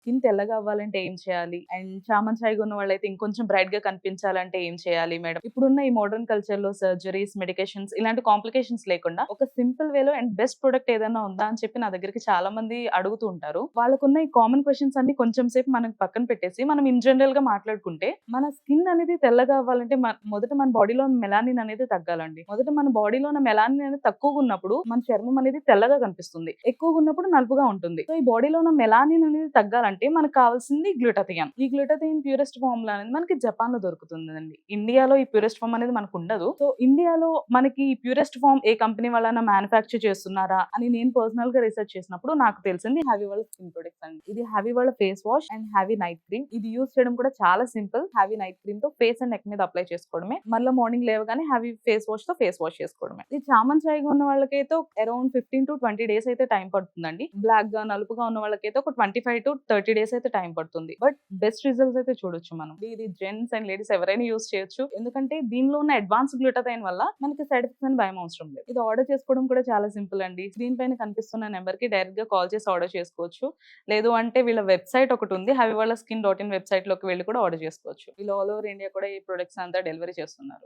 Skin తెల్లగా అవ్వాలంటే ఏం చేయాలి? అండ్ చామంచాయిగా ఉన్న వాళ్ళైతే ఇంకొంచెం బ్రైట్‌గా కనిపించాలంటే ఏం చేయాలి మేడం? ఇప్పుడున్న ఈ మోడర్న్ కల్చర్‌లో సర్జరీస్, మెడికేషన్స్ ఇలాంటి కాంప్లికేషన్స్ లేకుండా ఒక సింపుల్ వేలో అండ్ బెస్ట్ ప్రొడక్ట్ ఏదైనా ఉందా అని చెప్పి నా దగ్గరికి చాలా మంది అడుగుతూ ఉంటారు. వాళ్ళకున్న ఈ కామన్ క్వెషన్స్ అన్ని కొంచెం సేపు మనకు పక్కన పెట్టేసి మనం ఇన్ జనరల్‌గా మాట్లాడుకుంటే మన స్కిన్ అనేది తెల్లగా అవ్వాలంటే మొదట మన బాడీలో మెలానిన్ అనేది తగ్గాలండి. మొదట మన బాడీలో ఉన్న మెలానిన్ అనేది తక్కువగా ఉన్నప్పుడు మన చర్మం అనేది తెల్లగా కనిపిస్తుంది. ఎక్కువగా ఉన్నప్పుడు నలుపుగా ఉంటుంది. సో ఈ బాడీలో ఉన్న మెలానిన్ అనేది తగ్గాలంటే మనకు కావాల్సింది గ్లూటాథియాన్. ఈ గ్లూటాథియాన్ ప్యూరెస్ట్ ఫార్ములా అనేది మనకి జపాన్ లో దొరుకుతుందండి. ఇండియాలో ఈ ప్యూరెస్ట్ ఫార్మ్ అనేది మనకు ఉండదు. సో ఇండియాలో మనకి ఈ ప్యూరెస్ట్ ఫార్మ్ ఏ కంపెనీ వాళ్ళైనా మ్యానుఫ్యాక్చర్ చేస్తున్నారా అని నేను పర్సనల్ గా రీసెర్చ్ చేసినప్పుడు నాకు తెలిసింది హ్యావీ వాళ్ళ స్కిన్ ప్రొడక్ట్స్ అండి. ఇది హ్యావీ వాళ్ళ face wash and heavy night cream. ఇది యూజ్ చేయడం కూడా చాలా సింపుల్. హ్యావీ నైట్ క్రీమ్ తో ఫేస్ అండ్ నెక్ మీద అప్లై చేసుకోవడమే. మళ్ళీ మార్నింగ్ లేవగానే హ్యావీ ఫేస్ వాష్ తో ఫేస్ వాష్ చేసుకోవడమే. ఇది చామంచాయిగా ఉన్న వాళ్ళకైతే అరౌండ్ 15 to 20 డేస్ అయితే టైం పడుతుందండి. బ్లాక్ గా నలుపుగా ఉన్న వాళ్ళకైతే ఒక 25 to 30 డేస్ అయితే టైం పడుతుంది. బట్ బెస్ట్ రిజల్ట్స్ అయితే చూడొచ్చు మనం. ఇది జెంట్స్ అండ్ లేడీస్ ఎవరైనా యూజ్ చేయొచ్చు. ఎందుకంటే దీనిలో ఉన్న అడ్వాన్స్ గ్లూటాథైన్ వల్ల మనకి సైడ్ ఎఫెక్ట్స్ అని భయం అవసరం లేదు. ఇది ఆర్డర్ చేసుకోవడం కూడా చాలా సింపుల్ అండి. స్క్రీన్ పైన కనిపిస్తున్న నెంబర్ కి డైరెక్ట్ గా కాల్ చేసి ఆర్డర్ చేసుకోవచ్చు. లేదు అంటే వీళ్ళ వెబ్సైట్ ఒకటి ఉంది. haviwala skin.in వెబ్సైట్ లోకి వెళ్ళి కూడా ఆర్డర్ చేసుకోవచ్చు. వీళ్ళు ఆల్ ఓవర్ ఇండియా కూడా ఈ ప్రొడక్ట్స్ అంతా డెలివరీ చేస్తున్నారు.